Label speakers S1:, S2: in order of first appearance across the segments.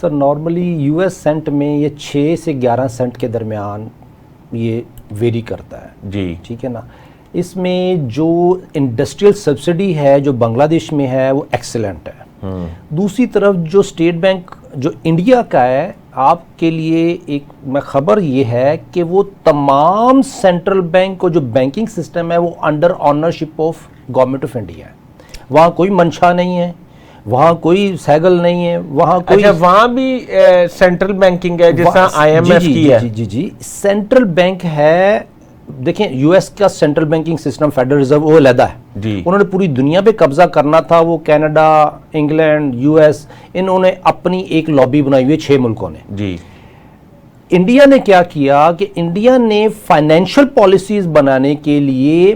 S1: سر normally U S Saint میں یہ 6 سے 11 سینٹ کے درمیان یہ ویری کرتا ہے
S2: جی
S1: ٹھیک ہے نا. اس میں جو انڈسٹریل سبسڈی ہے جو بنگلہ دیش میں ہے وہ ایکسلنٹ ہے. دوسری طرف جو اسٹیٹ بینک جو انڈیا کا ہے آپ کے لیے ایک میں خبر یہ ہے کہ وہ تمام سینٹرل بینک کو جو بینکنگ سسٹم ہے وہ under ownership of government of India ہے. وہاں کوئی منشا نہیں ہے, وہاں کوئی سیگل نہیں ہے, وہاں کوئی
S2: وہاں بھی سینٹرل بینکنگ ہے جیسا آئی ایم ایف کی ہے.
S1: جی سینٹرل بینک ہے. دیکھیں یو ایس کا central banking system federal reserve وہ علیحدہ ہے
S2: جی.
S1: انہوں نے پوری دنیا پہ قبضہ کرنا تھا. وہ کینیڈا, انگلینڈ, یو ایس انہوں نے اپنی ایک لابی بنائی ہوئی ہے 6 ملکوں نے.
S2: جی
S1: انڈیا نے کیا کیا کہ انڈیا نے فائنینشیل پالیسیز بنانے کے لیے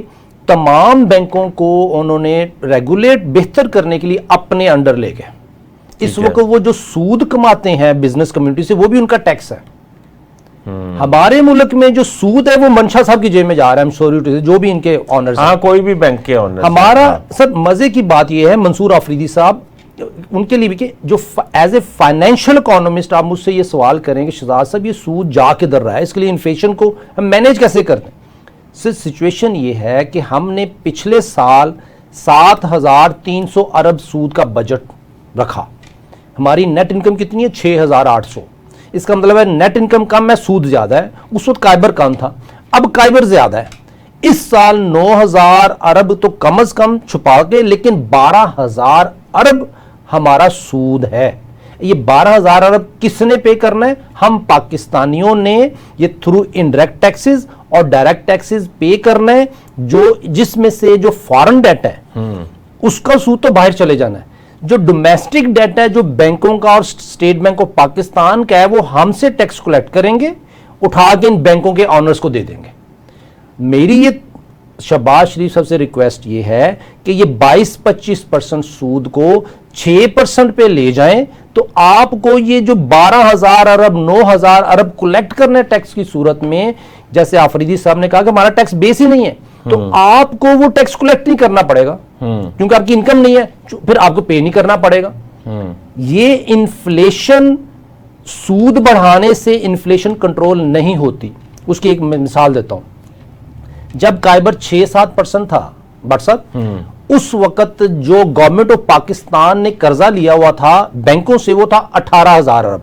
S1: تمام بینکوں کو انہوں نے ریگولیٹ بہتر کرنے کے لیے اپنے انڈر لے گئے. اس وقت وہ جو سود کماتے ہیں بزنس کمیونٹی سے وہ بھی ان کا ٹیکس ہے. ہمارے ملک میں جو سود ہے وہ منشا صاحب کی جیب میں جا رہا ہے, جو بھی ان کے آنرز ہیں.
S2: ہاں کوئی بھی بینک کے آنرز.
S1: ہمارا سر مزے کی بات یہ ہے منصور آفریدی صاحب ان کے لیے بھی کہ جو ایز اے فائنینشیل اکانومسٹ آپ مجھ سے یہ سوال کریں کہ شہزاد صاحب یہ سود جا کے در رہا ہے, اس کے لیے انفلیشن کو ہم مینیج کیسے کرتے ہیں. سر سچویشن یہ ہے کہ ہم نے پچھلے سال 7,300 ارب سود کا بجٹ رکھا. ہماری نیٹ انکم کتنی ہے 6,800. اس کا مطلب ہے نیٹ انکم کم ہے, سود زیادہ ہے. اس وقت قائبر کم تھا, اب قائبر زیادہ ہے. اس سال 9,000 ارب تو کم از کم چھپا کے, لیکن 12,000 ارب ہمارا سود ہے. یہ 12,000 ارب کس نے پے کرنا ہے؟ ہم پاکستانیوں نے یہ تھرو انڈائریکٹ ٹیکسز اور ڈائریکٹ ٹیکسز پے کرنا ہے, جس میں سے جو فارن ڈیٹ ہے اس کا سود تو باہر چلے جانا ہے. جو ڈومیسٹک ڈیٹ ہے جو بینکوں کا اور اسٹیٹ بینک آف پاکستان کا ہے وہ ہم سے ٹیکس کلیکٹ کریں گے, اٹھا کے ان بینکوں کے آنرز کو دے دیں گے. میری یہ شہباز شریف صاحب سے ریکویسٹ یہ ہے کہ یہ 22-25% سود کو 6% پہ لے جائیں تو آپ کو یہ جو 12,000 ارب 9,000 ارب کلیکٹ کرنے ٹیکس کی صورت میں, جیسے آفریدی صاحب نے کہا کہ ہمارا ٹیکس بیس ہی نہیں ہے, تو آپ کو وہ ٹیکس کلیکٹ نہیں کرنا پڑے گا کیونکہ آپ کی انکم نہیں ہے, پھر آپ کو پے نہیں کرنا پڑے گا. یہ انفلیشن سود بڑھانے سے انفلیشن کنٹرول نہیں ہوتی. اس کی ایک مثال دیتا ہوں. جب قائبر 6-7% تھا بٹ صاحب, اس وقت جو گورنمنٹ آف پاکستان نے قرضہ لیا ہوا تھا بینکوں سے وہ تھا 18,000 ارب.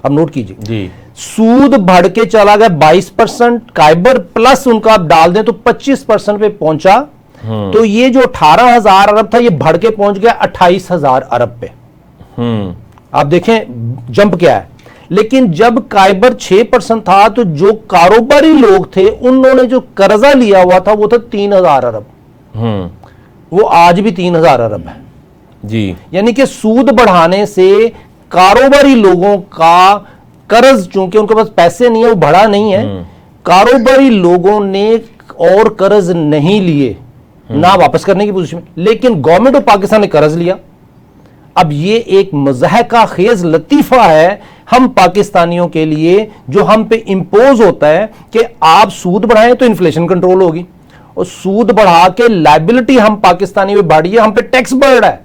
S1: اب نوٹ کیجئے
S2: جی.
S1: سود بڑھ کے چلا گیا 22%, قائبر پلس ان کا آپ ڈال دیں تو 25% پہ پہنچا. تو یہ جو 18,000 ارب تھا یہ بڑھ کے پہنچ گیا 28,000 ارب پہ. آپ دیکھیں جمپ کیا ہے. لیکن جب قائبر 6% تھا تو جو کاروباری لوگ تھے انہوں نے جو قرضہ لیا ہوا تھا وہ تھا 3,000 ارب. وہ آج بھی 3,000 ارب ہے.
S2: جی
S1: یعنی کہ سود بڑھانے سے کاروباری لوگوں کا قرض, چونکہ ان کے پاس پیسے نہیں ہیں وہ بڑھا نہیں ہے, کاروباری لوگوں نے اور قرض نہیں لیے, نہ واپس کرنے کی پوزیشن میں, لیکن گورنمنٹ آف پاکستان نے قرض لیا. اب یہ ایک مضحکہ خیز لطیفہ ہے ہم پاکستانیوں کے لیے جو ہم پہ امپوز ہوتا ہے کہ آپ سود بڑھائیں تو انفلیشن کنٹرول ہوگی, اور سود بڑھا کے لائبلٹی ہم پاکستانی پہ بڑھی ہے, ہم پہ ٹیکس بڑھ رہا ہے.